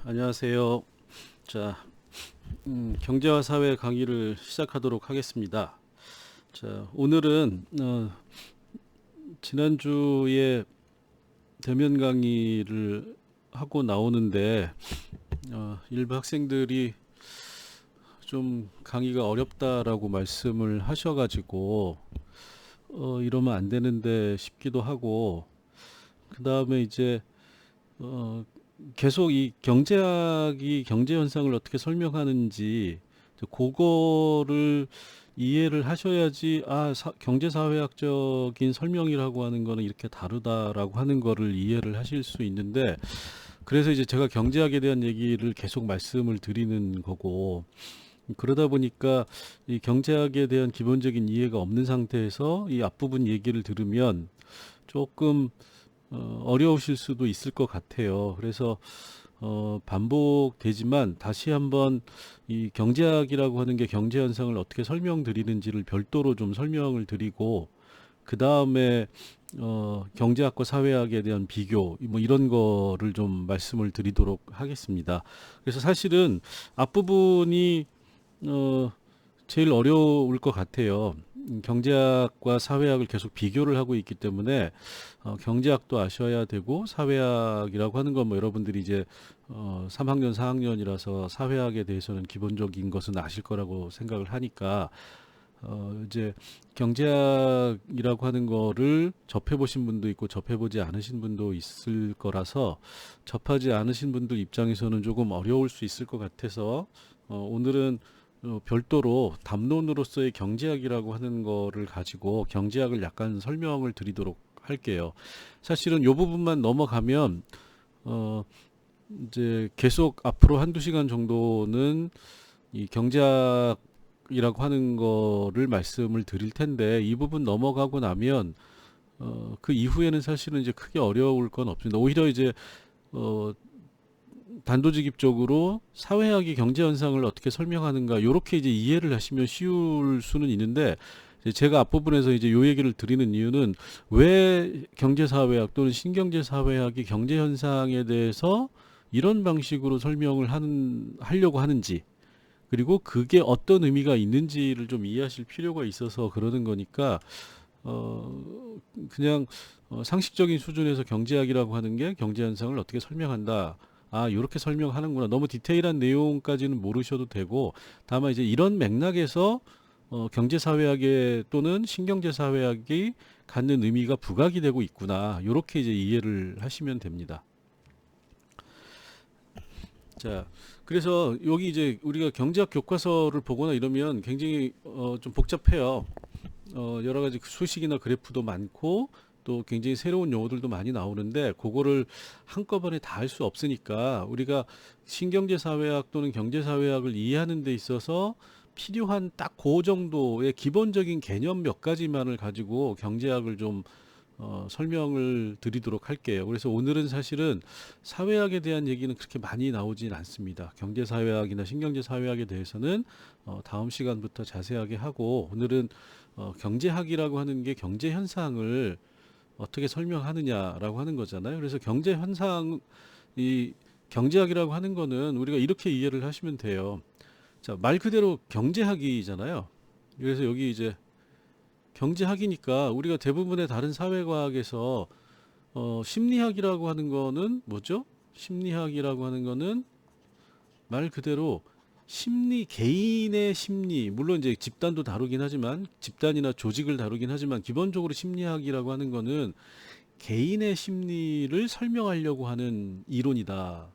안녕하세요. 자, 경제와 사회 강의를 시작하도록 하겠습니다. 자, 오늘은 지난주에 대면 강의를 하고 나오는데 일부 학생들이 좀 강의가 어렵다라고 말씀을 하셔가지고 이러면 안 되는데 싶기도 하고, 그 다음에 이제 어, 계속 이 경제학이 경제 현상을 어떻게 설명하는지 그거를 이해를 하셔야지, 경제사회학적인 설명이라고 하는 거는 이렇게 다르다라고 하는 거를 이해를 하실 수 있는데, 그래서 이제 제가 경제학에 대한 얘기를 계속 말씀을 드리는 거고, 그러다 보니까 이 경제학에 대한 기본적인 이해가 없는 상태에서 이 앞부분 얘기를 들으면 조금 어려우실 수도 있을 것 같아요. 그래서 반복되지만 다시 한번 이 경제학이라고 하는 게 경제 현상을 어떻게 설명드리는지를 별도로 좀 설명을 드리고, 그 다음에 경제학과 사회학에 대한 비교 뭐 이런 거를 좀 말씀을 드리도록 하겠습니다. 그래서 사실은 앞부분이 어, 제일 어려울 것 같아요. 경제학과 사회학을 계속 비교를 하고 있기 때문에 경제학도 아셔야 되고, 사회학이라고 하는 건 뭐 여러분들이 이제 3학년, 4학년이라서 사회학에 대해서는 기본적인 것은 아실 거라고 생각을 하니까 이제 경제학이라고 하는 거를 접해보신 분도 있고 접해보지 않으신 분도 있을 거라서, 접하지 않으신 분들 입장에서는 조금 어려울 수 있을 것 같아서 오늘은 별도로 담론으로서의 경제학이라고 하는 거를 가지고 경제학을 약간 설명을 드리도록 할게요. 사실은 이 부분만 넘어가면 어 이제 계속 앞으로 한두 시간 정도는 이 경제학이라고 하는 거를 말씀을 드릴 텐데, 이 부분 넘어가고 나면 그 이후에는 사실은 이제 크게 어려울 건 없습니다. 오히려 이제 어 단도직입적으로 사회학이 경제 현상을 어떻게 설명하는가, 요렇게 이제 이해를 하시면 쉬울 수는 있는데, 이제 제가 앞부분에서 이제 요 얘기를 드리는 이유는 왜 경제사회학 또는 신경제사회학이 경제 현상에 대해서 이런 방식으로 설명을 하려고 하는지, 그리고 그게 어떤 의미가 있는지를 좀 이해하실 필요가 있어서 그러는 거니까, 그냥 상식적인 수준에서 경제학이라고 하는 게 경제 현상을 어떻게 설명한다, 요렇게 설명하는구나, 너무 디테일한 내용까지는 모르셔도 되고, 다만 이제 이런 맥락에서 경제사회학에 또는 신경제사회학이 갖는 의미가 부각이 되고 있구나, 요렇게 이제 이해를 하시면 됩니다. 자, 그래서 여기 이제 우리가 경제학 교과서를 보거나 이러면 굉장히 좀 복잡해요. 여러 가지 수식이나 그래프도 많고 또 굉장히 새로운 용어들도 많이 나오는데, 그거를 한꺼번에 다 할 수 없으니까 우리가 신경제 사회학 또는 경제 사회학을 이해하는 데 있어서 필요한 딱 그 정도의 기본적인 개념 몇 가지만을 가지고 경제학을 좀 설명을 드리도록 할게요. 그래서 오늘은 사실은 사회학에 대한 얘기는 그렇게 많이 나오진 않습니다. 경제사회학이나 신경제사회학에 대해서는 다음 시간부터 자세하게 하고, 오늘은 경제학이라고 하는 게 경제 현상을 어떻게 설명하느냐라고 하는 거잖아요. 그래서 경제 현상, 이 경제학이라고 하는 거는 우리가 이렇게 이해를 하시면 돼요. 자, 말 그대로 경제학이잖아요. 그래서 여기 이제 경제학이니까 우리가 대부분의 다른 사회과학에서 심리학이라고 하는 거는 뭐죠? 심리학이라고 하는 거는 말 그대로 개인의 심리, 물론 이제 집단도 다루긴 하지만, 집단이나 조직을 다루긴 하지만, 기본적으로 심리학이라고 하는 거는 개인의 심리를 설명하려고 하는 이론이다,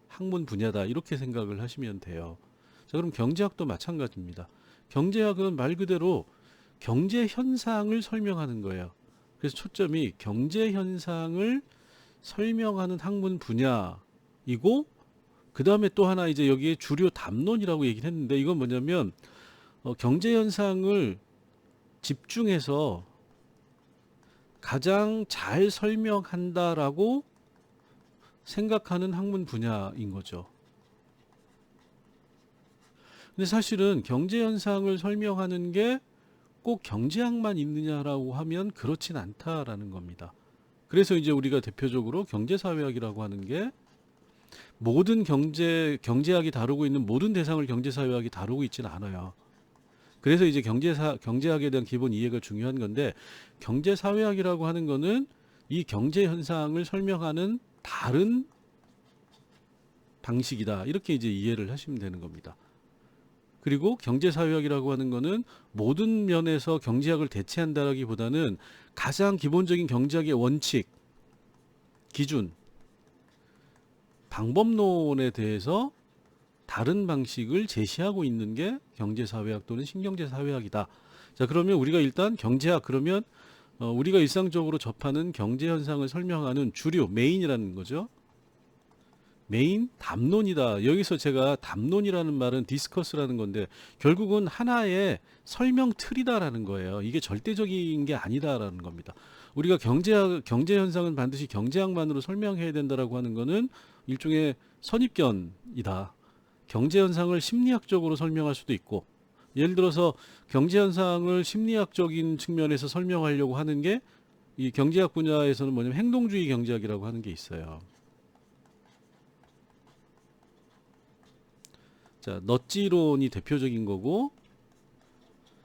학문 분야다, 이렇게 생각을 하시면 돼요. 자, 그럼 경제학도 마찬가지입니다. 경제학은 말 그대로 경제 현상을 설명하는 거예요. 그래서 초점이 경제 현상을 설명하는 학문 분야이고, 그 다음에 또 하나 이제 여기에 주요 담론이라고 얘기를 했는데, 이건 뭐냐면 경제 현상을 집중해서 가장 잘 설명한다라고 생각하는 학문 분야인 거죠. 근데 사실은 경제 현상을 설명하는 게 꼭 경제학만 있느냐라고 하면 그렇진 않다라는 겁니다. 그래서 이제 우리가 대표적으로 경제사회학이라고 하는 게 모든 경제학이 다루고 있는 모든 대상을 경제사회학이 다루고 있지는 않아요. 그래서 이제 경제학에 대한 기본 이해가 중요한 건데, 경제사회학이라고 하는 거는 이 경제 현상을 설명하는 다른 방식이다. 이렇게 이제 이해를 하시면 되는 겁니다. 그리고 경제사회학이라고 하는 거는 모든 면에서 경제학을 대체한다라기보다는 가장 기본적인 경제학의 원칙, 기준, 방법론에 대해서 다른 방식을 제시하고 있는 게 경제사회학 또는 신경제사회학이다. 자, 그러면 우리가 일단 경제학, 그러면 우리가 일상적으로 접하는 경제 현상을 설명하는 주류, 메인이라는 거죠. 메인 담론이다. 여기서 제가 담론이라는 말은 디스커스라는 건데, 결국은 하나의 설명 틀이다라는 거예요. 이게 절대적인 게 아니다라는 겁니다. 우리가 경제 현상은 반드시 경제학만으로 설명해야 된다라고 하는 거는 일종의 선입견이다. 경제 현상을 심리학적으로 설명할 수도 있고, 예를 들어서 경제 현상을 심리학적인 측면에서 설명하려고 하는 게 이 경제학 분야에서는 뭐냐면 행동주의 경제학이라고 하는 게 있어요. 자, 넛지론이 대표적인 거고,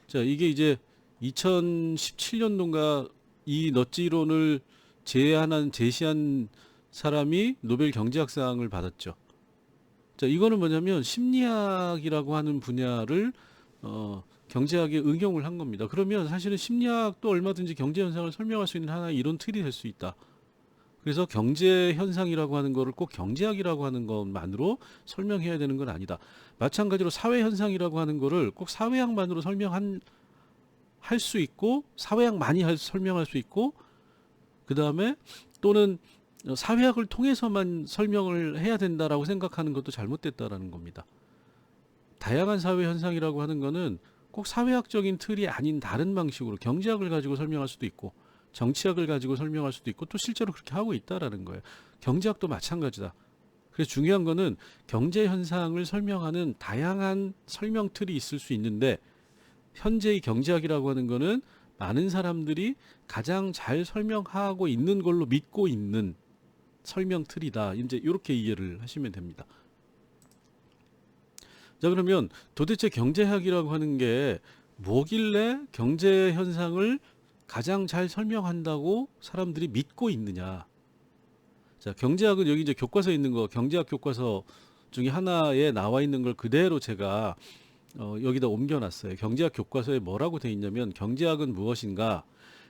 자, 이게 이제 2017년도인가 이 넛지론을 제시한 사람이 노벨 경제학상을 받았죠. 자, 이거는 뭐냐면 심리학이라고 하는 분야를 경제학에 응용을 한 겁니다. 그러면 사실은 심리학도 얼마든지 경제 현상을 설명할 수 있는 하나의 이론 틀이 될 수 있다. 그래서 경제 현상이라고 하는 거를 꼭 경제학이라고 하는 것만으로 설명해야 되는 건 아니다. 마찬가지로 사회 현상이라고 하는 거를 꼭 사회학만으로 할 수 있고, 설명할 수 있고, 그 다음에 또는 사회학을 통해서만 설명을 해야 된다라고 생각하는 것도 잘못됐다라는 겁니다. 다양한 사회 현상이라고 하는 거는 꼭 사회학적인 틀이 아닌 다른 방식으로 경제학을 가지고 설명할 수도 있고, 정치학을 가지고 설명할 수도 있고, 또 실제로 그렇게 하고 있다라는 거예요. 경제학도 마찬가지다. 그래서 중요한 거는 경제 현상을 설명하는 다양한 설명 틀이 있을 수 있는데, 현재의 경제학이라고 하는 거는 많은 사람들이 가장 잘 설명하고 있는 걸로 믿고 있는 설명 틀이다. 이제 이렇게 이해를 하시면 됩니다. 자, 그러면 도대체 경제학이라고 하는 게 뭐길래 경제 현상을 가장 잘 설명한다고 사람들이 믿고 있느냐? 자, 경제학은 여기 이제 교과서에 있는 거, 경제학 교과서 중에 하나에 나와 있는 걸 그대로 제가 여기다 옮겨놨어요. 경제학 교과서에 뭐라고 돼 있냐면, 경제학은 무엇인가?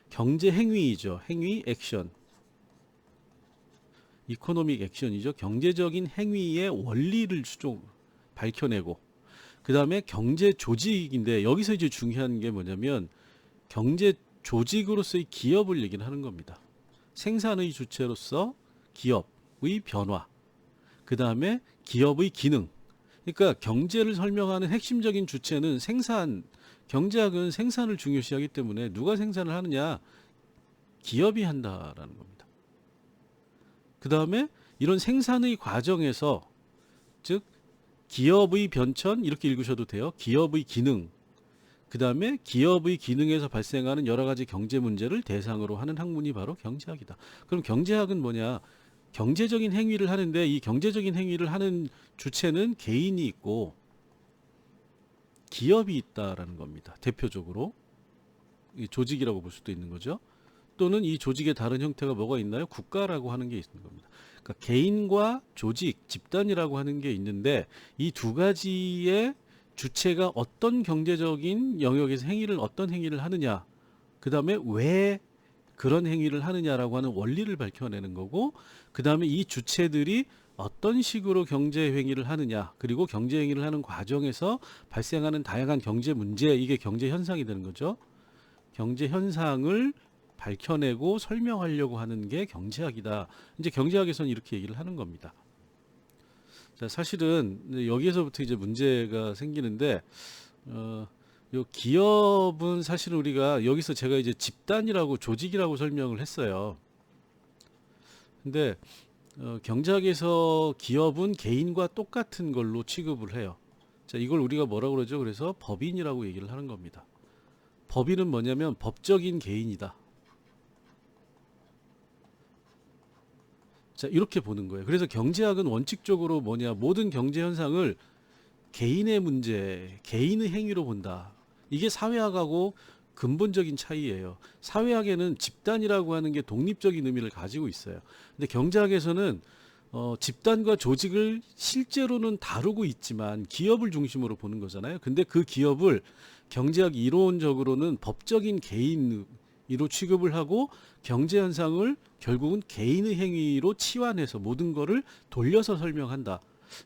경제 행위이죠. 행위, 액션. 이코노믹 액션이죠. 경제적인 행위의 원리를 밝혀내고, 그 다음에 경제 조직인데, 여기서 이제 중요한 게 뭐냐면 경제 조직으로서의 기업을 얘기를 하는 겁니다. 생산의 주체로서 기업의 변화, 그 다음에 기업의 기능. 그러니까 경제를 설명하는 핵심적인 주체는 경제학은 생산을 중요시하기 때문에 누가 생산을 하느냐? 기업이 한다라는 겁니다. 그 다음에 이런 생산의 과정에서, 즉 기업의 변천, 이렇게 읽으셔도 돼요. 기업의 기능, 그 다음에 기업의 기능에서 발생하는 여러 가지 경제 문제를 대상으로 하는 학문이 바로 경제학이다. 그럼 경제학은 뭐냐? 경제적인 행위를 하는데, 이 경제적인 행위를 하는 주체는 개인이 있고 기업이 있다라는 겁니다. 대표적으로 이 조직이라고 볼 수도 있는 거죠. 또는 이 조직의 다른 형태가 뭐가 있나요? 국가라고 하는 게 있는 겁니다. 그러니까 개인과 조직, 집단이라고 하는 게 있는데, 이 두 가지의 주체가 어떤 경제적인 영역에서 어떤 행위를 하느냐, 그 다음에 왜 그런 행위를 하느냐라고 하는 원리를 밝혀내는 거고, 그 다음에 이 주체들이 어떤 식으로 경제 행위를 하느냐, 그리고 경제 행위를 하는 과정에서 발생하는 다양한 경제 문제, 이게 경제 현상이 되는 거죠. 경제 현상을 밝혀내고 설명하려고 하는 게 경제학이다. 이제 경제학에서는 이렇게 얘기를 하는 겁니다. 자, 사실은 여기에서부터 이제 문제가 생기는데, 요 기업은 사실 우리가 여기서 제가 이제 집단이라고, 조직이라고 설명을 했어요. 근데 경제학에서 기업은 개인과 똑같은 걸로 취급을 해요. 자, 이걸 우리가 뭐라고 그러죠? 그래서 법인이라고 얘기를 하는 겁니다. 법인은 뭐냐면 법적인 개인이다. 자, 이렇게 보는 거예요. 그래서 경제학은 원칙적으로 뭐냐, 모든 경제 현상을 개인의 문제, 개인의 행위로 본다. 이게 사회학하고 근본적인 차이예요. 사회학에는 집단이라고 하는 게 독립적인 의미를 가지고 있어요. 근데 경제학에서는 집단과 조직을 실제로는 다루고 있지만 기업을 중심으로 보는 거잖아요. 근데 그 기업을 경제학 이론적으로는 법적인 개인으로 취급을 하고 경제 현상을 결국은 개인의 행위로 치환해서 모든 거를 돌려서 설명한다.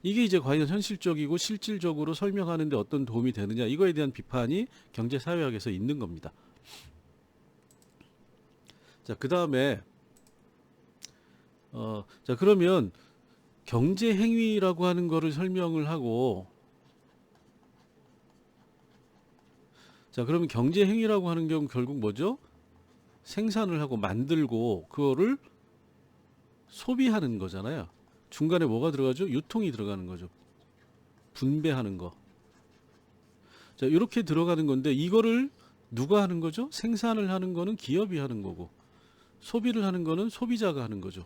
이게 이제 과연 현실적이고 실질적으로 설명하는데 어떤 도움이 되느냐, 이거에 대한 비판이 경제사회학에서 있는 겁니다. 자, 그 다음에 자, 그러면 경제 행위라고 하는 거를 설명을 하고, 자, 그러면 경제 행위라고 하는 경우 결국 뭐죠? 생산을 하고 만들고 그거를 소비하는 거잖아요. 중간에 뭐가 들어가죠? 유통이 들어가는 거죠. 분배하는 거. 자, 이렇게 들어가는 건데 이거를 누가 하는 거죠? 생산을 하는 거는 기업이 하는 거고, 소비를 하는 거는 소비자가 하는 거죠.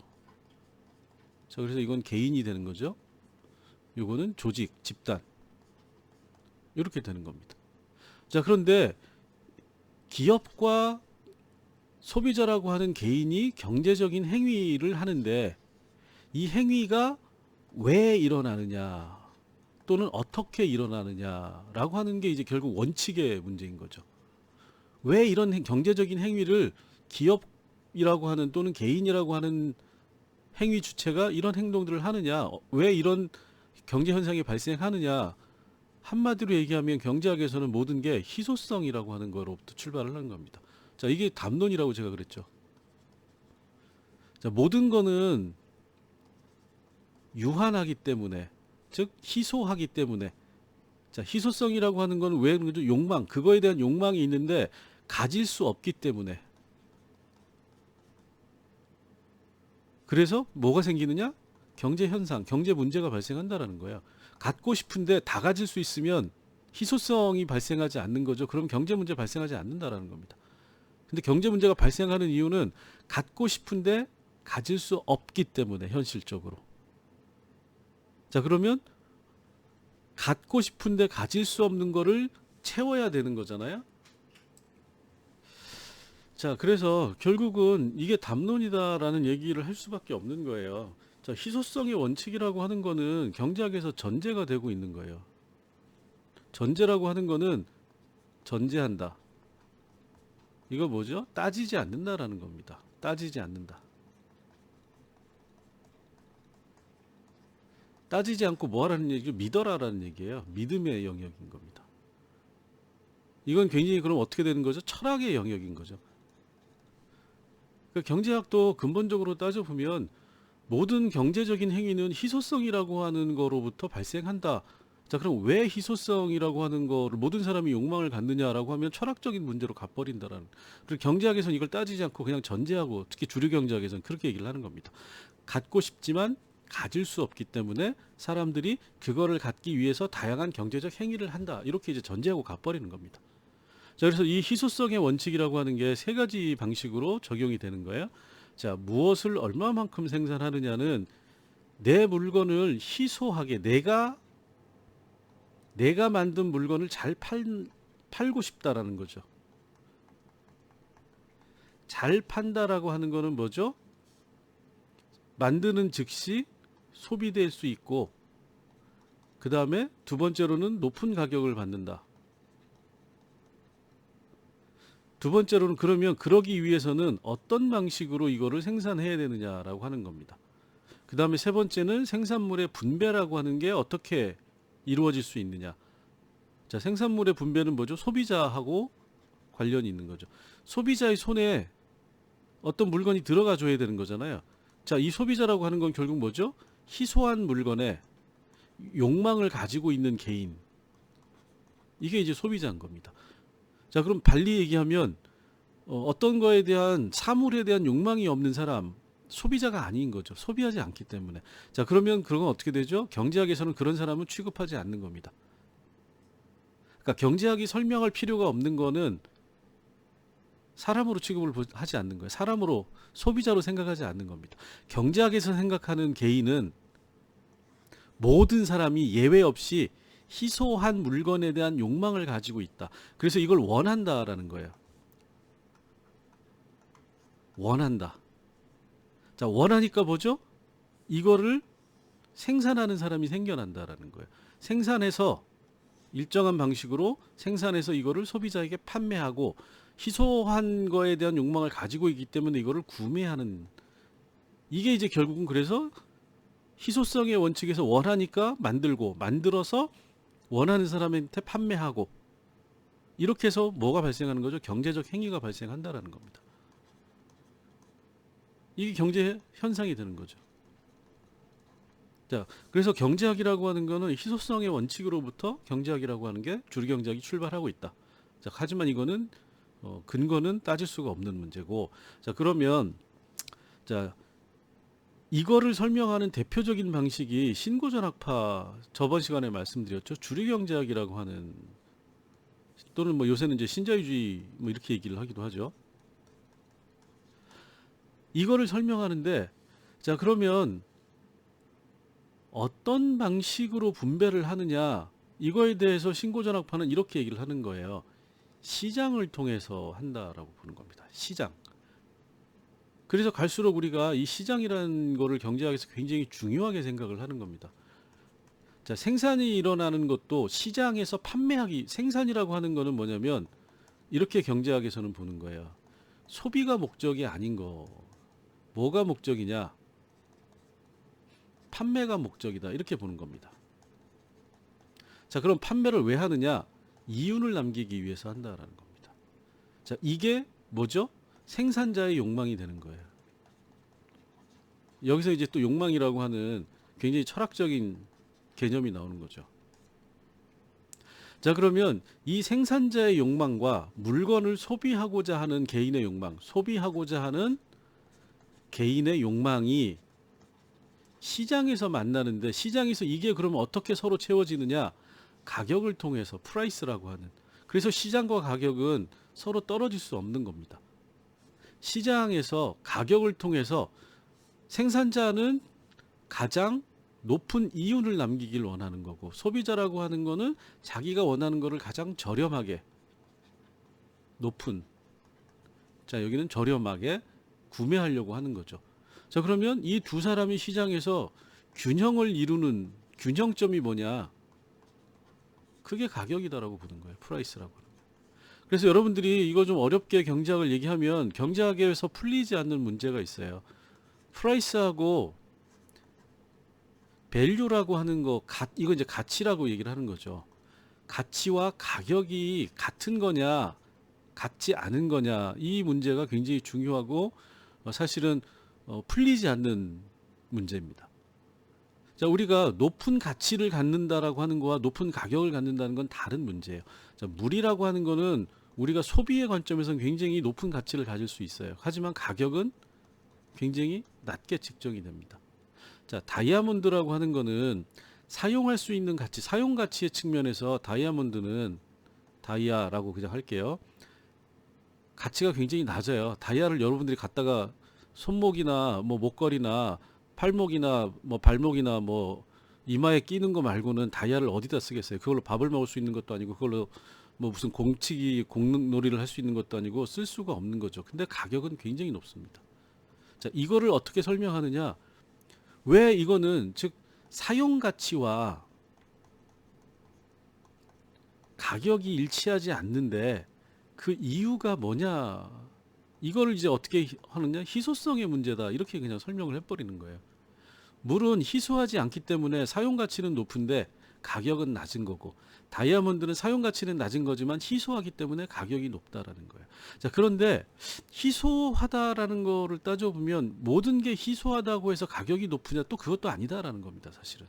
자, 그래서 이건 개인이 되는 거죠. 요거는 조직, 집단. 이렇게 되는 겁니다. 자, 그런데 기업과 소비자라고 하는 개인이 경제적인 행위를 하는데 이 행위가 왜 일어나느냐 또는 어떻게 일어나느냐라고 하는 게 이제 결국 원칙의 문제인 거죠. 왜 이런 경제적인 행위를 기업이라고 하는 또는 개인이라고 하는 행위 주체가 이런 행동들을 하느냐, 왜 이런 경제 현상이 발생하느냐. 한마디로 얘기하면 경제학에서는 모든 게 희소성이라고 하는 거로부터 출발을 하는 겁니다. 자, 이게 담론이라고 제가 그랬죠. 자, 모든 거는 유한하기 때문에, 즉 희소하기 때문에. 자, 희소성이라고 하는 건 왜 그러죠? 욕망, 그거에 대한 욕망이 있는데 가질 수 없기 때문에. 그래서 뭐가 생기느냐? 경제 현상, 경제 문제가 발생한다라는 거예요. 갖고 싶은데 다 가질 수 있으면 희소성이 발생하지 않는 거죠. 그럼 경제 문제 발생하지 않는다라는 겁니다. 근데 경제 문제가 발생하는 이유는 갖고 싶은데 가질 수 없기 때문에, 현실적으로. 자, 그러면 갖고 싶은데 가질 수 없는 거를 채워야 되는 거잖아요. 자, 그래서 결국은 이게 담론이다라는 얘기를 할 수밖에 없는 거예요. 자, 희소성의 원칙이라고 하는 거는 경제학에서 전제가 되고 있는 거예요. 전제라고 하는 거는 전제한다. 이거 뭐죠? 따지지 않는다라는 겁니다. 따지지 않는다. 따지지 않고 뭐 하라는 얘기죠? 믿어라라는 얘기예요. 믿음의 영역인 겁니다. 이건 굉장히 그럼 어떻게 되는 거죠? 철학의 영역인 거죠. 그러니까 경제학도 근본적으로 따져보면 모든 경제적인 행위는 희소성이라고 하는 거로부터 발생한다. 자, 그럼 왜 희소성이라고 하는 거를 모든 사람이 욕망을 갖느냐라고 하면 철학적인 문제로 가버린다라는. 그리고 경제학에서는 이걸 따지지 않고 그냥 전제하고, 특히 주류 경제학에서는 그렇게 얘기를 하는 겁니다. 갖고 싶지만 가질 수 없기 때문에 사람들이 그거를 갖기 위해서 다양한 경제적 행위를 한다. 이렇게 이제 전제하고 가버리는 겁니다. 자, 그래서 이 희소성의 원칙이라고 하는 게 세 가지 방식으로 적용이 되는 거예요. 자, 무엇을 얼마만큼 생산하느냐는 내 물건을 희소하게, 내가 만든 물건을 잘 팔고 싶다라는 거죠. 잘 판다라고 하는 거는 뭐죠? 만드는 즉시 소비될 수 있고, 그 다음에 두 번째로는 높은 가격을 받는다. 두 번째로는 그러면 그러기 위해서는 어떤 방식으로 이거를 생산해야 되느냐라고 하는 겁니다. 그 다음에 세 번째는 생산물의 분배라고 하는 게 어떻게 이루어질 수 있느냐. 자, 생산물의 분배는 뭐죠? 소비자하고 관련이 있는 거죠. 소비자의 손에 어떤 물건이 들어가 줘야 되는 거잖아요. 자, 이 소비자라고 하는 건 결국 뭐죠? 희소한 물건에 욕망을 가지고 있는 개인. 이게 이제 소비자인 겁니다. 자, 그럼 발리 얘기하면 어떤 거에 대한, 사물에 대한 욕망이 없는 사람, 소비자가 아닌 거죠. 소비하지 않기 때문에. 자, 그러면 그런 건 어떻게 되죠? 경제학에서는 그런 사람은 취급하지 않는 겁니다. 그러니까 경제학이 설명할 필요가 없는 거는 사람으로 취급을 하지 않는 거예요. 사람으로 소비자로 생각하지 않는 겁니다. 경제학에서 생각하는 개인은 모든 사람이 예외 없이 희소한 물건에 대한 욕망을 가지고 있다. 그래서 이걸 원한다라는 거예요. 원한다. 자, 원하니까 뭐죠? 이거를 생산하는 사람이 생겨난다라는 거예요. 생산해서 일정한 방식으로 생산해서 이거를 소비자에게 판매하고 희소한 거에 대한 욕망을 가지고 있기 때문에 이거를 구매하는, 이게 이제 결국은 그래서 희소성의 원칙에서 원하니까 만들고 만들어서 원하는 사람한테 판매하고, 이렇게 해서 뭐가 발생하는 거죠? 경제적 행위가 발생한다라는 겁니다. 이게 경제 현상이 되는 거죠. 자, 그래서 경제학이라고 하는 거는 희소성의 원칙으로부터 경제학이라고 하는 게 주류경제학이 출발하고 있다. 자, 하지만 이거는 근거는 따질 수가 없는 문제고, 자, 그러면 자, 이거를 설명하는 대표적인 방식이 신고전학파, 저번 시간에 말씀드렸죠. 주류경제학이라고 하는, 또는 뭐 요새는 이제 신자유주의 뭐 이렇게 얘기를 하기도 하죠. 이거를 설명하는데, 자, 그러면 어떤 방식으로 분배를 하느냐, 이거에 대해서 신고전학파는 이렇게 얘기를 하는 거예요. 시장을 통해서 한다라고 보는 겁니다. 시장. 그래서 갈수록 우리가 이 시장이라는 거를 경제학에서 굉장히 중요하게 생각을 하는 겁니다. 자, 생산이 일어나는 것도 시장에서 판매하기, 생산이라고 하는 거는 뭐냐면 이렇게 경제학에서는 보는 거예요. 소비가 목적이 아닌 거. 뭐가 목적이냐? 판매가 목적이다. 이렇게 보는 겁니다. 자, 그럼 판매를 왜 하느냐? 이윤을 남기기 위해서 한다라는 겁니다. 자, 이게 뭐죠? 생산자의 욕망이 되는 거예요. 여기서 이제 또 욕망이라고 하는 굉장히 철학적인 개념이 나오는 거죠. 자, 그러면 이 생산자의 욕망과 물건을 소비하고자 하는 개인의 욕망, 소비하고자 하는 개인의 욕망이 시장에서 만나는데, 시장에서 이게 그러면 어떻게 서로 채워지느냐? 가격을 통해서, 프라이스라고 하는. 그래서 시장과 가격은 서로 떨어질 수 없는 겁니다. 시장에서 가격을 통해서 생산자는 가장 높은 이윤을 남기길 원하는 거고, 소비자라고 하는 거는 자기가 원하는 거를 가장 저렴하게, 높은, 자, 여기는 저렴하게 구매하려고 하는 거죠. 자, 그러면 이 두 사람이 시장에서 균형을 이루는 균형점이 뭐냐? 그게 가격이다라고 보는 거예요. 프라이스라고 하는 거예요. 그래서 여러분들이 이거 좀 어렵게 경제학을 얘기하면 경제학에서 풀리지 않는 문제가 있어요. 프라이스하고 밸류라고 하는 거, 이거 이제 가치라고 얘기를 하는 거죠. 가치와 가격이 같은 거냐, 같지 않은 거냐, 이 문제가 굉장히 중요하고 사실은 풀리지 않는 문제입니다. 자, 우리가 높은 가치를 갖는다라고 하는 거와 높은 가격을 갖는다는 건 다른 문제예요. 자, 물이라고 하는 거는 우리가 소비의 관점에서는 굉장히 높은 가치를 가질 수 있어요. 하지만 가격은 굉장히 낮게 측정이 됩니다. 자, 다이아몬드라고 하는 거는 사용할 수 있는 가치, 사용 가치의 측면에서 다이아몬드는, 다이아라고 그냥 할게요. 가치가 굉장히 낮아요. 다이아를 여러분들이 갖다가 손목이나 뭐 목걸이나 팔목이나 뭐 발목이나 뭐 이마에 끼는 거 말고는 다이아를 어디다 쓰겠어요? 그걸로 밥을 먹을 수 있는 것도 아니고, 그걸로 뭐 무슨 공치기, 공놀이를 할 수 있는 것도 아니고 쓸 수가 없는 거죠. 근데 가격은 굉장히 높습니다. 자, 이거를 어떻게 설명하느냐? 왜 이거는, 즉 사용 가치와 가격이 일치하지 않는데 그 이유가 뭐냐? 이거를 이제 어떻게 하느냐? 희소성의 문제다. 이렇게 그냥 설명을 해버리는 거예요. 물은 희소하지 않기 때문에 사용 가치는 높은데 가격은 낮은 거고, 다이아몬드는 사용 가치는 낮은 거지만 희소하기 때문에 가격이 높다라는 거예요. 자, 그런데 희소하다라는 거를 따져보면 모든 게 희소하다고 해서 가격이 높으냐? 또 그것도 아니다라는 겁니다, 사실은.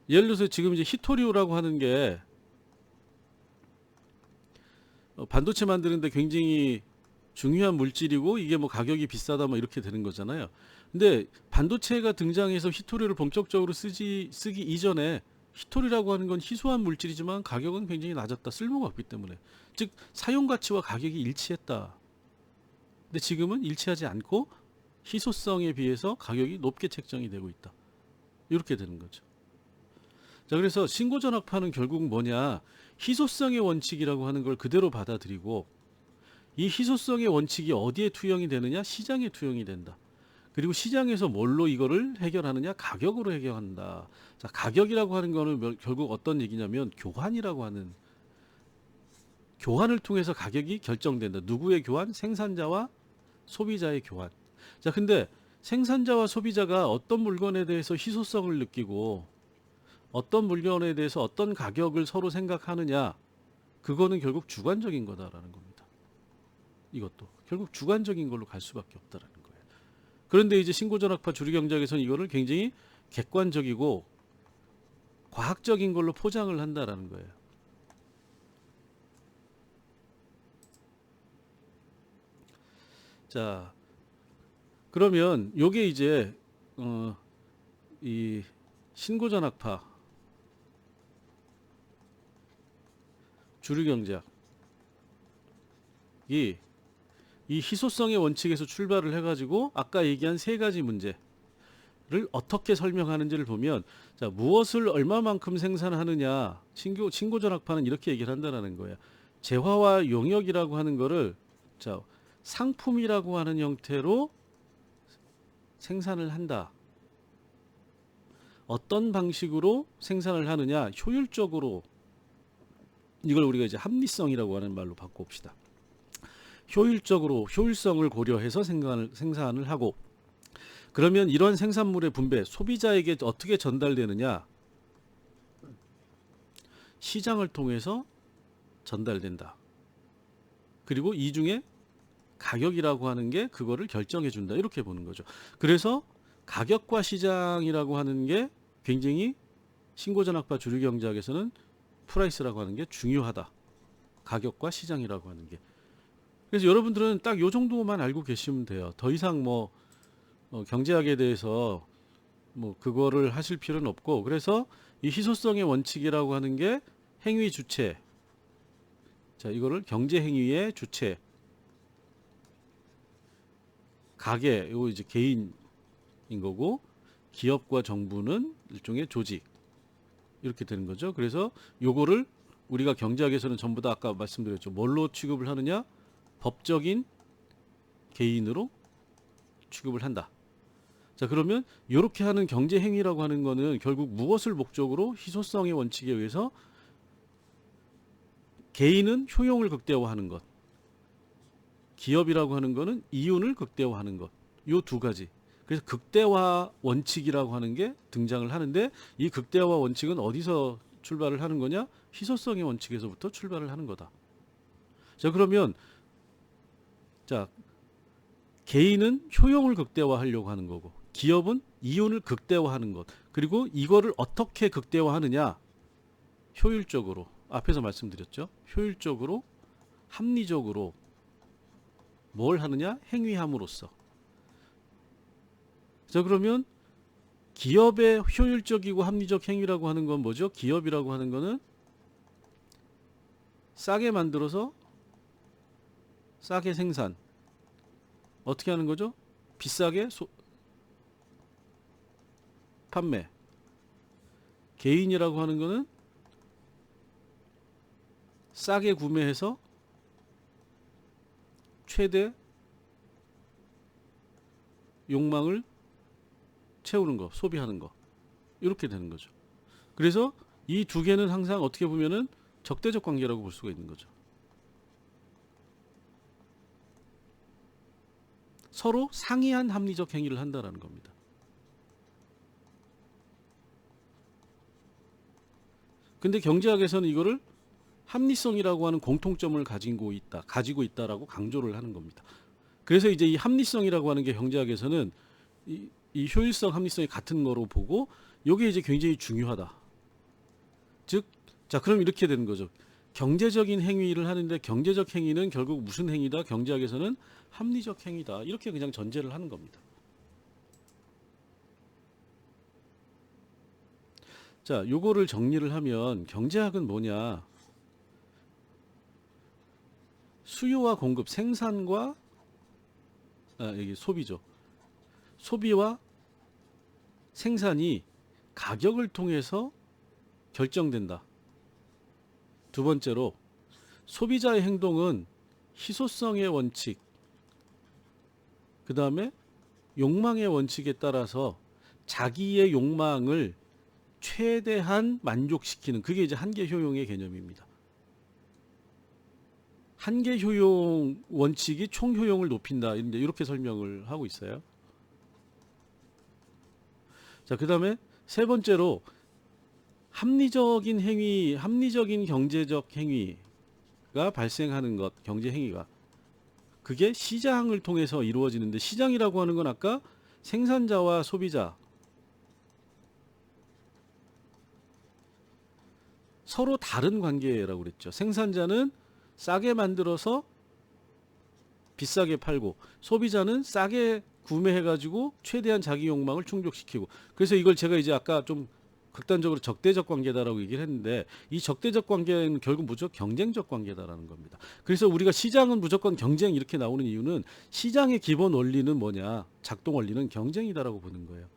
예를 들어서 지금 이제 히토리오라고 하는 게 반도체 만드는데 굉장히 중요한 물질이고, 이게 뭐 가격이 비싸다 뭐 이렇게 되는 거잖아요. 근데 반도체가 등장해서 히토리오를 본격적으로 쓰기 이전에 희토리라고 하는 건 희소한 물질이지만 가격은 굉장히 낮았다. 쓸모가 없기 때문에. 즉 사용 가치와 가격이 일치했다. 근데 지금은 일치하지 않고 희소성에 비해서 가격이 높게 책정이 되고 있다. 이렇게 되는 거죠. 자, 그래서 신고전학파는 결국 뭐냐? 희소성의 원칙이라고 하는 걸 그대로 받아들이고 이 희소성의 원칙이 어디에 투영이 되느냐? 시장에 투영이 된다. 그리고 시장에서 뭘로 이거를 해결하느냐? 가격으로 해결한다. 자, 가격이라고 하는 거는 결국 어떤 얘기냐면 교환이라고 하는, 교환을 통해서 가격이 결정된다. 누구의 교환? 생산자와 소비자의 교환. 자, 근데 생산자와 소비자가 어떤 물건에 대해서 희소성을 느끼고 어떤 물건에 대해서 어떤 가격을 서로 생각하느냐, 그거는 결국 주관적인 거다라는 겁니다. 이것도 결국 주관적인 걸로 갈 수밖에 없다라는 거예요. 그런데 이제 신고전학파 주류경제학에서는 이거를 굉장히 객관적이고 과학적인 걸로 포장을 한다라는 거예요. 자, 그러면 요게 이제 이 신고전학파 주류경제학이 이 희소성의 원칙에서 출발을 해가지고 아까 얘기한 세 가지 문제를 어떻게 설명하는지를 보면, 자, 무엇을 얼마만큼 생산하느냐, 신고전학파는 이렇게 얘기를 한다는 거예요. 재화와 용역이라고 하는 거를, 자, 상품이라고 하는 형태로 생산을 한다. 어떤 방식으로 생산을 하느냐, 효율적으로, 이걸 우리가 이제 합리성이라고 하는 말로 바꿔봅시다. 효율적으로, 효율성을 고려해서 생산을 하고, 그러면 이런 생산물의 분배, 소비자에게 어떻게 전달되느냐, 시장을 통해서 전달된다. 그리고 이 중에 가격이라고 하는 게 그거를 결정해 준다. 이렇게 보는 거죠. 그래서 가격과 시장이라고 하는 게 굉장히 신고전학파 주류경제학에서는 프라이스라고 하는 게 중요하다. 가격과 시장이라고 하는 게. 그래서 여러분들은 딱 요 정도만 알고 계시면 돼요. 더 이상 뭐 경제학에 대해서 뭐 그거를 하실 필요는 없고, 그래서 이 희소성의 원칙이라고 하는 게 행위 주체. 자, 이거를 경제 행위의 주체. 가계, 이거 이제 개인인 거고, 기업과 정부는 일종의 조직. 이렇게 되는 거죠. 그래서 요거를 우리가 경제학에서는 전부 다 아까 말씀드렸죠. 뭘로 취급을 하느냐? 법적인 개인으로 취급을 한다. 자, 그러면 이렇게 하는 경제 행위라고 하는 거는 결국 무엇을 목적으로? 희소성의 원칙에 의해서 개인은 효용을 극대화하는 것, 기업이라고 하는 거는 이윤을 극대화하는 것, 요 두 가지. 그래서 극대화 원칙이라고 하는 게 등장을 하는데, 이 극대화 원칙은 어디서 출발을 하는 거냐? 희소성의 원칙에서부터 출발을 하는 거다. 자, 그러면 자, 개인은 효용을 극대화하려고 하는 거고, 기업은 이윤을 극대화하는 것. 그리고 이거를 어떻게 극대화하느냐? 효율적으로. 앞에서 말씀드렸죠. 효율적으로, 합리적으로 뭘 하느냐? 행위함으로써. 자, 그러면 기업의 효율적이고 합리적 행위라고 하는 건 뭐죠? 기업이라고 하는 거는 싸게 만들어서 싸게 생산. 어떻게 하는 거죠? 비싸게 판매. 개인이라고 하는 거는 싸게 구매해서 최대 욕망을 채우는 거, 소비하는 거. 이렇게 되는 거죠. 그래서 이 두 개는 항상 어떻게 보면은 적대적 관계라고 볼 수가 있는 거죠. 서로 상이한 합리적 행위를 한다라는 겁니다. 근데 경제학에서는 이거를 합리성이라고 하는 공통점을 가지고 있다라고 강조를 하는 겁니다. 그래서 이제 이 합리성이라고 하는 게 경제학에서는 이 효율성, 합리성이 같은 거로 보고, 이게 이제 굉장히 중요하다. 즉, 자, 그럼 이렇게 되는 거죠. 경제적인 행위를 하는데 경제적 행위는 결국 무슨 행위다? 경제학에서는 합리적 행위다. 이렇게 그냥 전제를 하는 겁니다. 자, 요거를 정리를 하면 경제학은 뭐냐? 수요와 공급, 생산과 여기 소비죠. 소비와 생산이 가격을 통해서 결정된다. 두 번째로 소비자의 행동은 희소성의 원칙, 그 다음에 욕망의 원칙에 따라서 자기의 욕망을 최대한 만족시키는, 그게 이제 한계 효용의 개념입니다. 한계 효용 원칙이 총 효용을 높인다. 이렇게 설명을 하고 있어요. 자, 그 다음에 세 번째로 합리적인 행위, 합리적인 경제적 행위가 발생하는 것, 경제 행위가. 그게 시장을 통해서 이루어지는데, 시장이라고 하는 건 아까 생산자와 소비자, 서로 다른 관계라고 그랬죠. 생산자는 싸게 만들어서 비싸게 팔고, 소비자는 싸게 구매해가지고 최대한 자기 욕망을 충족시키고. 그래서 이걸 제가 이제 아까 좀 극단적으로 적대적 관계다라고 얘기를 했는데, 이 적대적 관계는 결국 뭐죠? 경쟁적 관계다라는 겁니다. 그래서 우리가 시장은 무조건 경쟁 이렇게 나오는 이유는, 시장의 기본 원리는 뭐냐? 작동 원리는 경쟁이다라고 보는 거예요.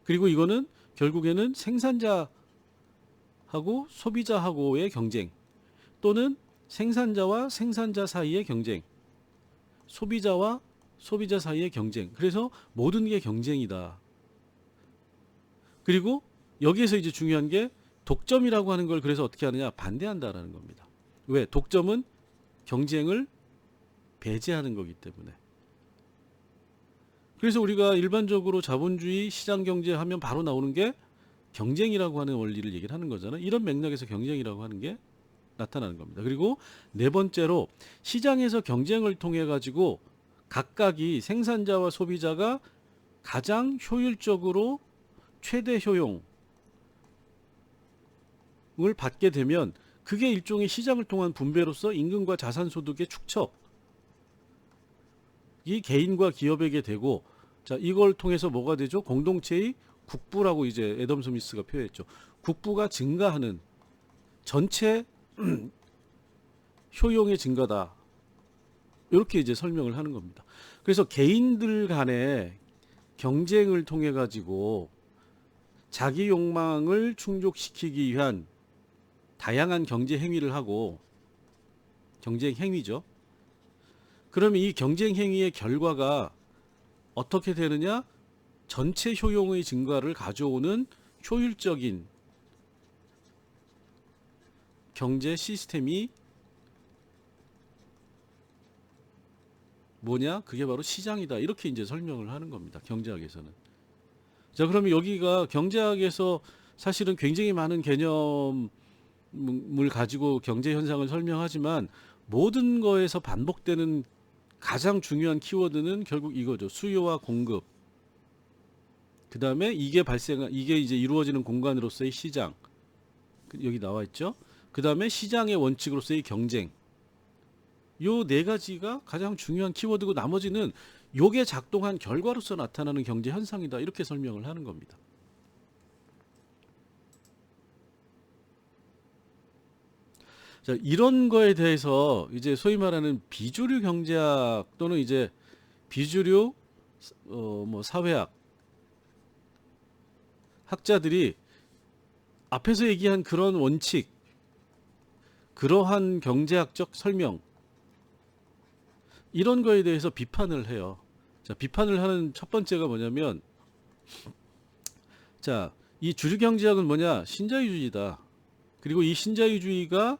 그리고 이거는 결국에는 생산자하고 소비자하고의 경쟁, 또는 생산자와 생산자 사이의 경쟁, 소비자와 소비자 사이의 경쟁. 그래서 모든 게 경쟁이다. 그리고 여기에서 이제 중요한 게, 독점이라고 하는 걸 그래서 어떻게 하느냐? 반대한다라는 겁니다. 왜? 독점은 경쟁을 배제하는 거기 때문에. 그래서 우리가 일반적으로 자본주의 시장 경제 하면 바로 나오는 게 경쟁이라고 하는 원리를 얘기를 하는 거잖아요. 이런 맥락에서 경쟁이라고 하는 게 나타나는 겁니다. 그리고 네 번째로, 시장에서 경쟁을 통해 가지고 각각이 생산자와 소비자가 가장 효율적으로 최대 효용을 받게 되면, 그게 일종의 시장을 통한 분배로서 임금과 자산소득의 축적이 개인과 기업에게 되고, 자, 이걸 통해서 뭐가 되죠? 공동체의 국부라고 이제 애덤 스미스가 표현했죠. 국부가 증가하는, 전체 효용의 증가다. 이렇게 이제 설명을 하는 겁니다. 그래서 개인들 간의 경쟁을 통해 가지고 자기 욕망을 충족시키기 위한 다양한 경제 행위를 하고, 경쟁 행위죠. 그러면 이 경쟁 행위의 결과가 어떻게 되느냐? 전체 효용의 증가를 가져오는 효율적인 경제 시스템이 뭐냐? 그게 바로 시장이다. 이렇게 이제 설명을 하는 겁니다. 경제학에서는. 자, 그러면 여기가 경제학에서 사실은 굉장히 많은 개념을 가지고 경제 현상을 설명하지만, 모든 거에서 반복되는 가장 중요한 키워드는 결국 이거죠. 수요와 공급. 그 다음에 이게 이제 이루어지는 공간으로서의 시장. 여기 나와 있죠. 그 다음에 시장의 원칙으로서의 경쟁. 요 네 가지가 가장 중요한 키워드고, 나머지는 요게 작동한 결과로서 나타나는 경제 현상이다. 이렇게 설명을 하는 겁니다. 자, 이런 거에 대해서 이제 소위 말하는 비주류 경제학, 또는 이제 비주류 뭐 사회학 학자들이 앞에서 얘기한 그런 원칙, 그러한 경제학적 설명, 이런 거에 대해서 비판을 해요. 자, 비판을 하는 첫 번째가 뭐냐면, 자, 이 주류 경제학은 뭐냐? 신자유주의다. 그리고 이 신자유주의가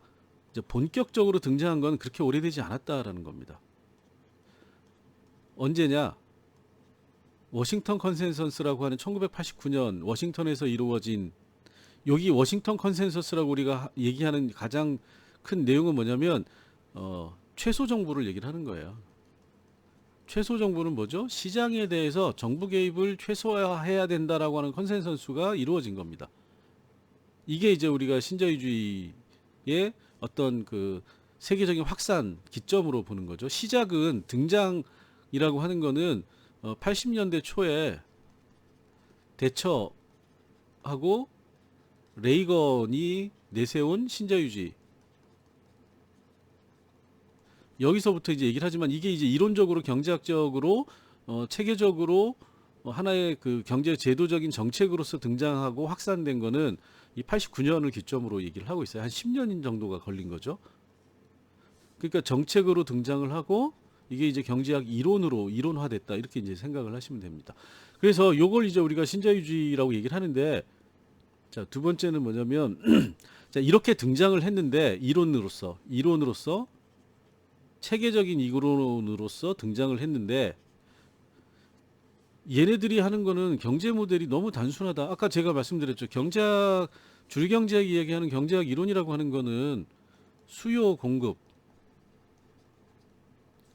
이제 본격적으로 등장한 건 그렇게 오래되지 않았다라는 겁니다. 언제냐? 워싱턴 컨센서스라고 하는 1989년 워싱턴에서 이루어진, 여기 워싱턴 컨센서스라고 우리가 얘기하는 가장 큰 내용은 뭐냐면, 최소 정부를 얘기를 하는 거예요. 최소 정부는 뭐죠? 시장에 대해서 정부 개입을 최소화해야 된다라고 하는 컨센서스가 이루어진 겁니다. 이게 이제 우리가 신자유주의의 어떤 그 세계적인 확산 기점으로 보는 거죠. 시작은, 등장이라고 하는 거는 80년대 초에 대처 하고 레이건이 내세운 신자유주의. 여기서부터 이제 얘기를 하지만 이게 이제 이론적으로 경제학적으로 체계적으로 하나의 그 경제 제도적인 정책으로서 등장하고 확산된 거는 이 89년을 기점으로 얘기를 하고 있어요. 한 10년 정도가 걸린 거죠. 그러니까 정책으로 등장을 하고 이게 이제 경제학 이론으로 이론화됐다 이렇게 이제 생각을 하시면 됩니다. 그래서 요걸 이제 우리가 신자유주의라고 얘기를 하는데, 자, 두 번째는 뭐냐면 자, 이렇게 등장을 했는데 이론으로서 체계적인 이론으로서 등장을 했는데 얘네들이 하는 거는 경제 모델이 너무 단순하다. 아까 제가 말씀드렸죠. 경제학, 주류경제학 이야기하는 경제학 이론이라고 하는 거는 수요, 공급,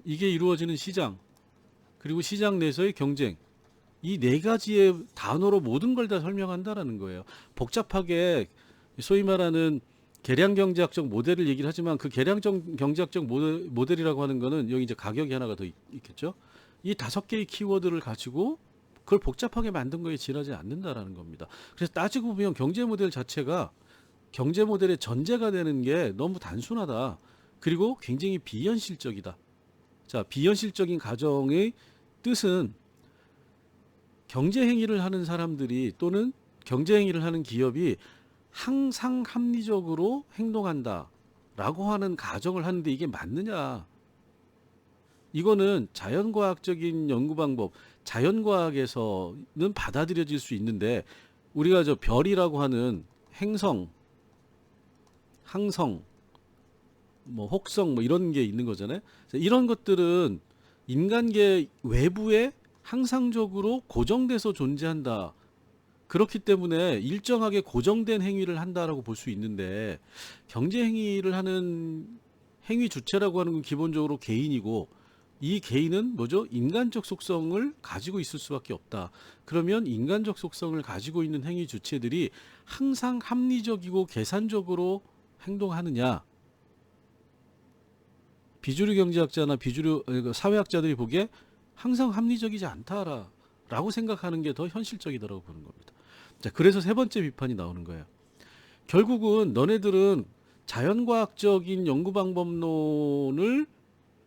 이게 이루어지는 시장, 그리고 시장 내에서의 경쟁, 이 네 가지의 단어로 모든 걸 다 설명한다라는 거예요. 복잡하게 소위 말하는 계량 경제학적 모델을 얘기를 하지만 그 계량적 경제학적 모델이라고 하는 거는 여기 이제 가격이 하나가 더 있겠죠. 이 5개의 키워드를 가지고 그걸 복잡하게 만든 거에 지나지 않는다라는 겁니다. 그래서 따지고 보면 경제 모델 자체가 경제 모델의 전제가 되는 게 너무 단순하다. 그리고 굉장히 비현실적이다. 자, 비현실적인 가정의 뜻은 경제 행위를 하는 사람들이 또는 경제 행위를 하는 기업이 항상 합리적으로 행동한다라고 하는 가정을 하는데 이게 맞느냐? 이거는 자연과학적인 연구 방법, 자연과학에서는 받아들여질 수 있는데 우리가 저 별이라고 하는 행성, 항성, 뭐 혹성 뭐 이런 게 있는 거잖아요. 이런 것들은 인간계 외부에 항상적으로 고정돼서 존재한다. 그렇기 때문에 일정하게 고정된 행위를 한다라고 볼 수 있는데 경제 행위를 하는 행위 주체라고 하는 건 기본적으로 개인이고 이 개인은 뭐죠? 인간적 속성을 가지고 있을 수밖에 없다. 그러면 인간적 속성을 가지고 있는 행위 주체들이 항상 합리적이고 계산적으로 행동하느냐? 비주류 경제학자나 비주류 사회학자들이 보기에 항상 합리적이지 않다라고 생각하는 게 더 현실적이다라고 보는 겁니다. 자, 그래서 세 번째 비판이 나오는 거예요. 결국은 너네들은 자연과학적인 연구 방법론을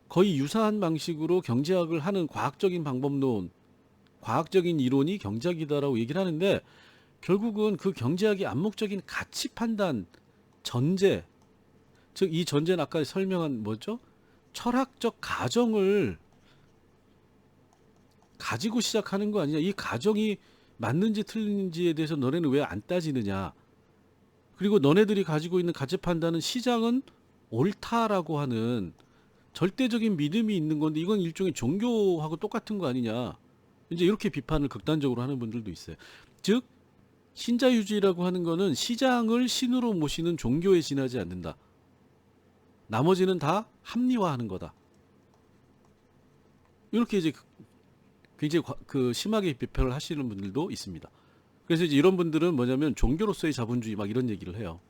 거의 유사한 방식으로 경제학을 하는 과학적인 방법론, 과학적인 이론이 경제학이다라고 얘기를 하는데 결국은 그 경제학의 암묵적인 가치 판단, 전제, 즉 이 전제는 아까 설명한 뭐죠? 철학적 가정을 가지고 시작하는 거 아니냐. 이 가정이 맞는지 틀린지에 대해서 너네는 왜 안 따지느냐. 그리고 너네들이 가지고 있는 가치 판단은 시장은 옳다라고 하는 절대적인 믿음이 있는 건데 이건 일종의 종교하고 똑같은 거 아니냐. 이제 이렇게 비판을 극단적으로 하는 분들도 있어요. 즉 신자유주의라고 하는 거는 시장을 신으로 모시는 종교에 지나지 않는다. 나머지는 다 합리화하는 거다. 이렇게 이제 굉장히 심하게 비판을 하시는 분들도 있습니다. 그래서 이제 이런 분들은 뭐냐면 종교로서의 자본주의 막 이런 얘기를 해요.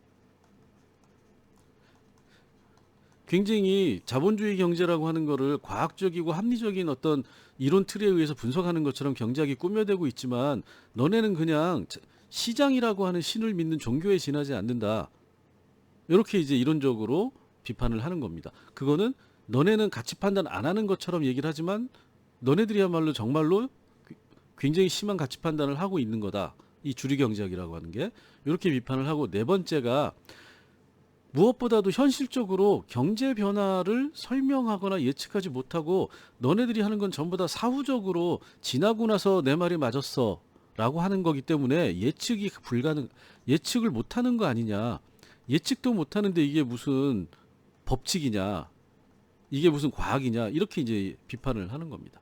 굉장히 자본주의 경제라고 하는 거를 과학적이고 합리적인 어떤 이론 틀에 의해서 분석하는 것처럼 경제학이 꾸며대고 있지만 너네는 그냥 시장이라고 하는 신을 믿는 종교에 지나지 않는다. 이렇게 이제 이론적으로 비판을 하는 겁니다. 그거는 너네는 가치 판단 안 하는 것처럼 얘기를 하지만 너네들이야말로 정말로 굉장히 심한 가치 판단을 하고 있는 거다. 이 주류 경제학이라고 하는 게 이렇게 비판을 하고 네 번째가 무엇보다도 현실적으로 경제 변화를 설명하거나 예측하지 못하고 너네들이 하는 건 전부 다 사후적으로 지나고 나서 내 말이 맞았어 라고 하는 거기 때문에 예측을 못하는 거 아니냐. 예측도 못하는데 이게 무슨 법칙이냐, 이게 무슨 과학이냐, 이렇게 이제 비판을 하는 겁니다.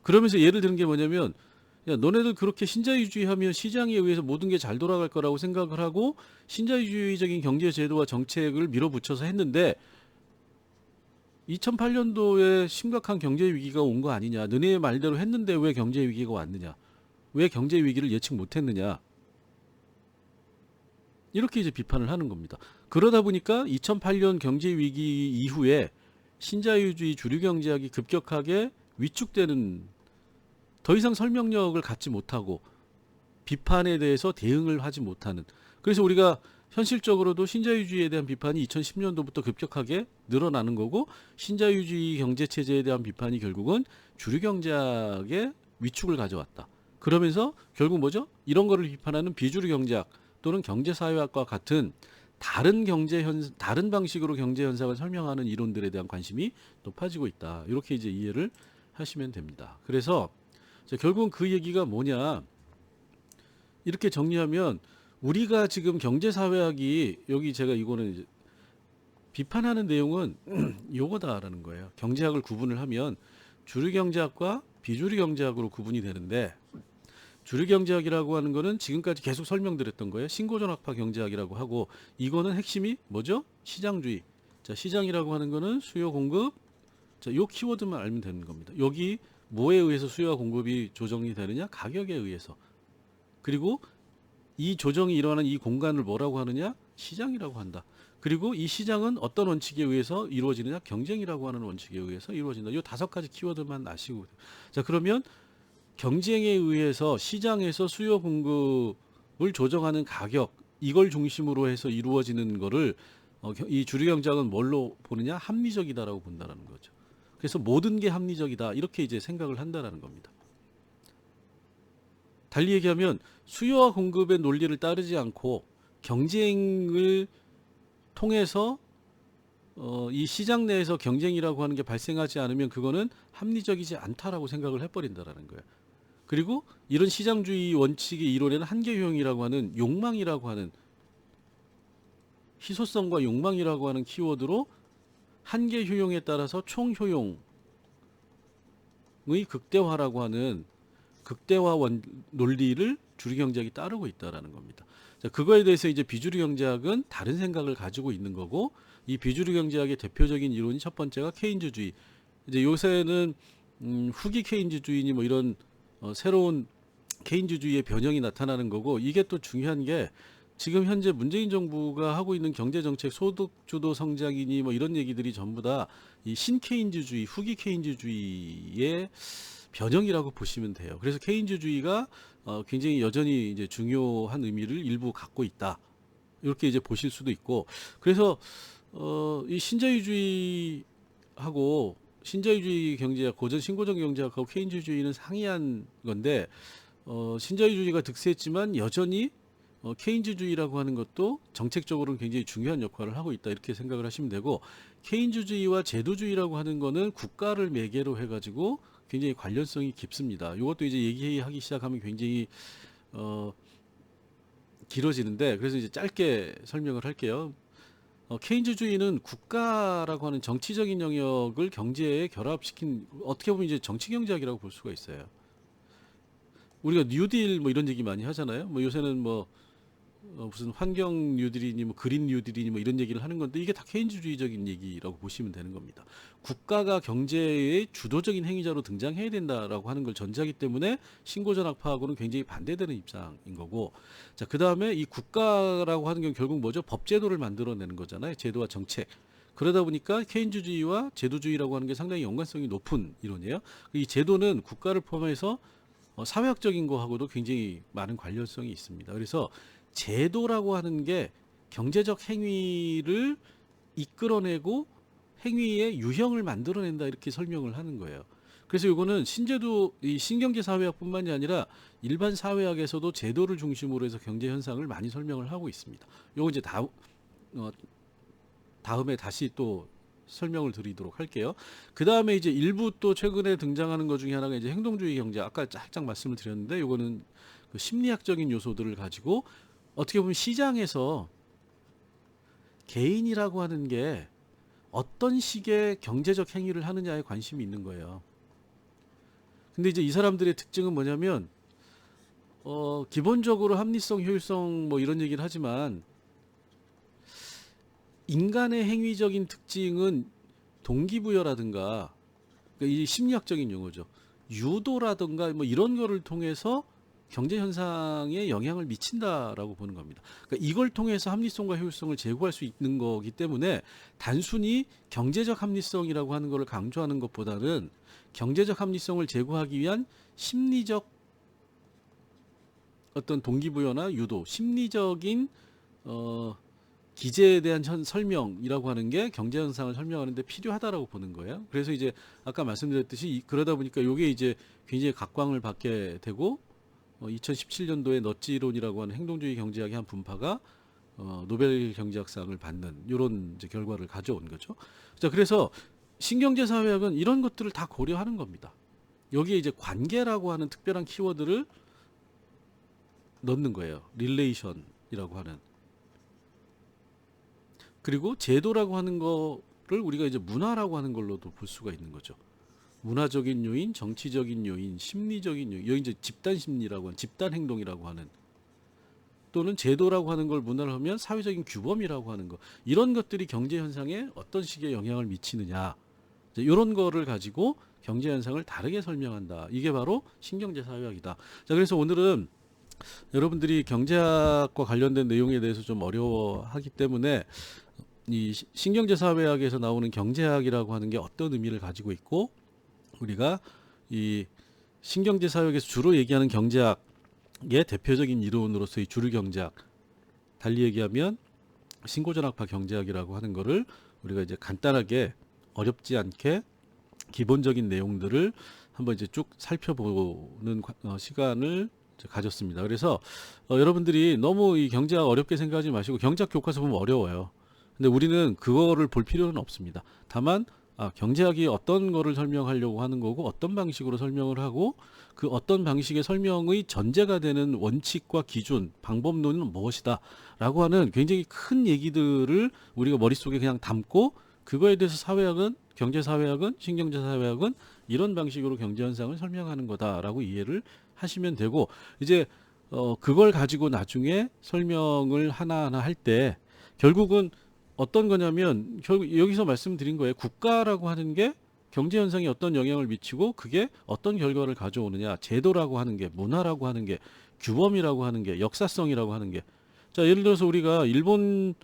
그러면서 예를 드는 게 뭐냐면, 야, 너네들 그렇게 신자유주의 하면 시장에 의해서 모든 게 잘 돌아갈 거라고 생각을 하고 신자유주의적인 경제 제도와 정책을 밀어붙여서 했는데 2008년도에 심각한 경제 위기가 온 거 아니냐. 너네 말대로 했는데 왜 경제 위기가 왔느냐. 왜 경제 위기를 예측 못했느냐. 이렇게 이제 비판을 하는 겁니다. 그러다 보니까 2008년 경제 위기 이후에 신자유주의 주류 경제학이 급격하게 위축되는, 더 이상 설명력을 갖지 못하고 비판에 대해서 대응을 하지 못하는. 그래서 우리가 현실적으로도 신자유주의에 대한 비판이 2010년도부터 급격하게 늘어나는 거고, 신자유주의 경제체제에 대한 비판이 결국은 주류경제학의 위축을 가져왔다. 그러면서 결국 뭐죠? 이런 거를 비판하는 비주류경제학 또는 경제사회학과 같은 다른 방식으로 경제 현상을 설명하는 이론들에 대한 관심이 높아지고 있다. 이렇게 이제 이해를 하시면 됩니다. 그래서 결국은 그 얘기가 뭐냐? 이렇게 정리하면 우리가 지금 경제사회학이 여기 제가 이거는 이제 비판하는 내용은 요거다라는 거예요. 경제학을 구분을 하면 주류경제학과 비주류경제학으로 구분이 되는데, 주류경제학이라고 하는 거는 지금까지 계속 설명드렸던 거예요. 신고전학파 경제학이라고 하고, 이거는 핵심이 뭐죠? 시장주의. 자, 시장이라고 하는 거는 수요 공급. 자, 요 키워드만 알면 되는 겁니다. 여기 뭐에 의해서 수요와 공급이 조정이 되느냐? 가격에 의해서. 그리고 이 조정이 일어나는 이 공간을 뭐라고 하느냐? 시장이라고 한다. 그리고 이 시장은 어떤 원칙에 의해서 이루어지느냐? 경쟁이라고 하는 원칙에 의해서 이루어진다. 이 5가지 키워드만 아시고. 자, 그러면 경쟁에 의해서 시장에서 수요 공급을 조정하는 가격, 이걸 중심으로 해서 이루어지는 거를 이 주류경제학은 뭘로 보느냐? 합리적이다라고 본다라는 거죠. 그래서 모든 게 합리적이다, 이렇게 이제 생각을 한다라는 겁니다. 달리 얘기하면 수요와 공급의 논리를 따르지 않고 경쟁을 통해서 이 시장 내에서 경쟁이라고 하는 게 발생하지 않으면 그거는 합리적이지 않다라고 생각을 해버린다라는 거예요. 그리고 이런 시장주의 원칙의 이론에는 한계효용이라고 하는 욕망이라고 하는, 희소성과 욕망이라고 하는 키워드로 한계효용에 따라서 총효용의 극대화라고 하는 극대화 논리를 주류경제학이 따르고 있다라는 겁니다. 자, 그거에 대해서 이제 비주류경제학은 다른 생각을 가지고 있는 거고, 이 비주류경제학의 대표적인 이론이 첫 번째가 케인즈주의. 이제 요새는 후기 케인즈주의니 뭐 이런 새로운 케인즈주의의 변형이 나타나는 거고, 이게 또 중요한 게 지금 현재 문재인 정부가 하고 있는 경제정책, 소득주도 성장이니 뭐 이런 얘기들이 전부 다 이 신케인즈주의, 후기 케인즈주의의 변형이라고 보시면 돼요. 그래서 케인즈주의가 굉장히 여전히 이제 중요한 의미를 일부 갖고 있다, 이렇게 이제 보실 수도 있고, 그래서 이 신자유주의 경제학, 고전 신고전 경제학하고 케인즈주의는 상이한 건데, 신자유주의가 득세했지만 여전히 케인즈주의라고 하는 것도 정책적으로는 굉장히 중요한 역할을 하고 있다, 이렇게 생각을 하시면 되고, 케인즈주의와 제도주의라고 하는 거는 국가를 매개로 해가지고 굉장히 관련성이 깊습니다. 이것도 이제 얘기하기 시작하면 굉장히 길어지는데, 그래서 이제 짧게 설명을 할게요. 케인즈주의는 국가라고 하는 정치적인 영역을 경제에 결합시킨, 어떻게 보면 이제 정치 경제학이라고 볼 수가 있어요. 우리가 뉴딜 뭐 이런 얘기 많이 하잖아요. 뭐 요새는 뭐 무슨 환경 뉴딜이니 뭐 그린 뉴딜이니 뭐 이런 얘기를 하는 건데, 이게 다 케인즈주의적인 얘기라고 보시면 되는 겁니다. 국가가 경제의 주도적인 행위자로 등장해야 된다라고 하는 걸 전제하기 때문에 신고전학파하고는 굉장히 반대되는 입장인 거고, 자, 그 다음에 이 국가라고 하는 건 결국 뭐죠? 법제도를 만들어내는 거잖아요. 제도와 정책. 그러다 보니까 케인즈주의와 제도주의라고 하는 게 상당히 연관성이 높은 이론이에요. 이 제도는 국가를 포함해서 사회학적인 거하고도 굉장히 많은 관련성이 있습니다. 그래서 제도라고 하는 게 경제적 행위를 이끌어내고 행위의 유형을 만들어낸다, 이렇게 설명을 하는 거예요. 그래서 이거는 이 신경제 사회학뿐만이 아니라 일반 사회학에서도 제도를 중심으로 해서 경제 현상을 많이 설명을 하고 있습니다. 요거 이제 다음에 다시 또 설명을 드리도록 할게요. 그 다음에 이제 일부 또 최근에 등장하는 것 중에 하나가 이제 행동주의 경제, 아까 살짝 말씀을 드렸는데, 요거는 그 심리학적인 요소들을 가지고 어떻게 보면 시장에서 개인이라고 하는 게 어떤 식의 경제적 행위를 하느냐에 관심이 있는 거예요. 근데 이제 이 사람들의 특징은 뭐냐면 기본적으로 합리성, 효율성 뭐 이런 얘기를 하지만, 인간의 행위적인 특징은 동기부여라든가, 그러니까 이 심리학적인 용어죠. 유도라든가 뭐 이런 거를 통해서 경제 현상에 영향을 미친다라고 보는 겁니다. 그러니까 이걸 통해서 합리성과 효율성을 제고할 수 있는 거기 때문에, 단순히 경제적 합리성이라고 하는 것을 강조하는 것보다는 경제적 합리성을 제고하기 위한 심리적 어떤 동기부여나 유도, 심리적인 기제에 대한 설명이라고 하는 게 경제 현상을 설명하는 데 필요하다라고 보는 거예요. 그래서 이제 아까 말씀드렸듯이 그러다 보니까 이게 이제 굉장히 각광을 받게 되고 2017년도에 넛지론이라고 하는 행동주의 경제학의 한 분파가 노벨 경제학상을 받는 이런 이제 결과를 가져온 거죠. 자, 그래서 신경제사회학은 이런 것들을 다 고려하는 겁니다. 여기에 이제 관계라고 하는 특별한 키워드를 넣는 거예요. 릴레이션이라고 하는. 그리고 제도라고 하는 거를 우리가 이제 문화라고 하는 걸로도 볼 수가 있는 거죠. 문화적인 요인, 정치적인 요인, 심리적인 요인, 여기 이제 집단 심리라고 하는, 집단 행동이라고 하는, 또는 제도라고 하는 걸 문화를 하면 사회적인 규범이라고 하는 거, 이런 것들이 경제 현상에 어떤 식의 영향을 미치느냐, 이런 거를 가지고 경제 현상을 다르게 설명한다. 이게 바로 신경제 사회학이다. 자, 그래서 오늘은 여러분들이 경제학과 관련된 내용에 대해서 좀 어려워하기 때문에 이 신경제 사회학에서 나오는 경제학이라고 하는 게 어떤 의미를 가지고 있고, 우리가 이 신경제 사회학에서 주로 얘기하는 경제학의 대표적인 이론으로서의 주류 경제학, 달리 얘기하면 신고전학파 경제학이라고 하는 거를 우리가 이제 간단하게 어렵지 않게 기본적인 내용들을 한번 이제 쭉 살펴보는 시간을 가졌습니다. 그래서 여러분들이 너무 이 경제학 어렵게 생각하지 마시고, 경제학 교과서 보면 어려워요. 근데 우리는 그거를 볼 필요는 없습니다. 다만 경제학이 어떤 거를 설명하려고 하는 거고, 어떤 방식으로 설명을 하고, 그 어떤 방식의 설명의 전제가 되는 원칙과 기준, 방법론은 무엇이다 라고 하는 굉장히 큰 얘기들을 우리가 머릿속에 그냥 담고, 그거에 대해서 사회학은, 경제사회학은, 신경제사회학은 이런 방식으로 경제현상을 설명하는 거다라고 이해를 하시면 되고, 이제 그걸 가지고 나중에 설명을 하나하나 할 때 결국은 어떤 거냐면, 결국 여기서 말씀드린 거예요. 국가라고 하는 게 경제 현상에 어떤 영향을 미치고 그게 어떤 결과를 가져오느냐, 제도라고 하는 게, 문화라고 하는 게, 규범이라고 하는 게, 역사성이라고 하는 게. 자, 예를 들어서 우리가 일본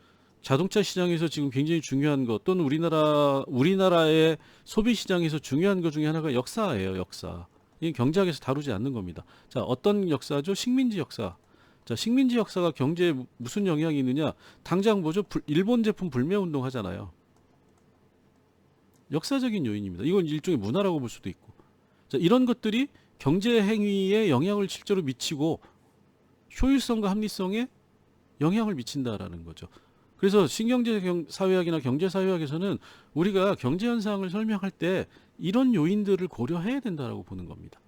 자동차 시장에서 지금 굉장히 중요한 것, 또는 우리나라의 소비 시장에서 중요한 것 중에 하나가 역사예요. 역사. 이 경제학에서 다루지 않는 겁니다. 자, 어떤 역사죠? 식민지 역사. 자, 식민지 역사가 경제에 무슨 영향이 있느냐? 당장 뭐죠? 일본 제품 불매 운동 하잖아요. 역사적인 요인입니다. 이건 일종의 문화라고 볼 수도 있고. 자, 이런 것들이 경제 행위에 영향을 실제로 미치고 효율성과 합리성에 영향을 미친다라는 거죠. 그래서 신경제 사회학이나 경제 사회학에서는 우리가 경제 현상을 설명할 때 이런 요인들을 고려해야 된다라고 보는 겁니다.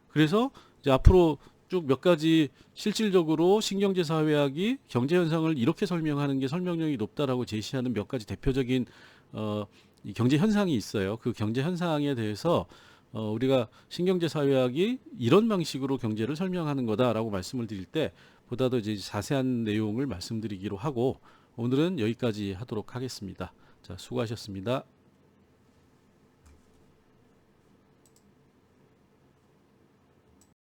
그래서 이제 앞으로 쭉 몇 가지 실질적으로 신경제 사회학이 경제 현상을 이렇게 설명하는 게 설명력이 높다라고 제시하는 몇 가지 대표적인 이 경제 현상이 있어요. 그 경제 현상에 대해서 우리가 신경제 사회학이 이런 방식으로 경제를 설명하는 거다라고 말씀을 드릴 때 보다 더 이제 자세한 내용을 말씀드리기로 하고, 오늘은 여기까지 하도록 하겠습니다. 자, 수고하셨습니다.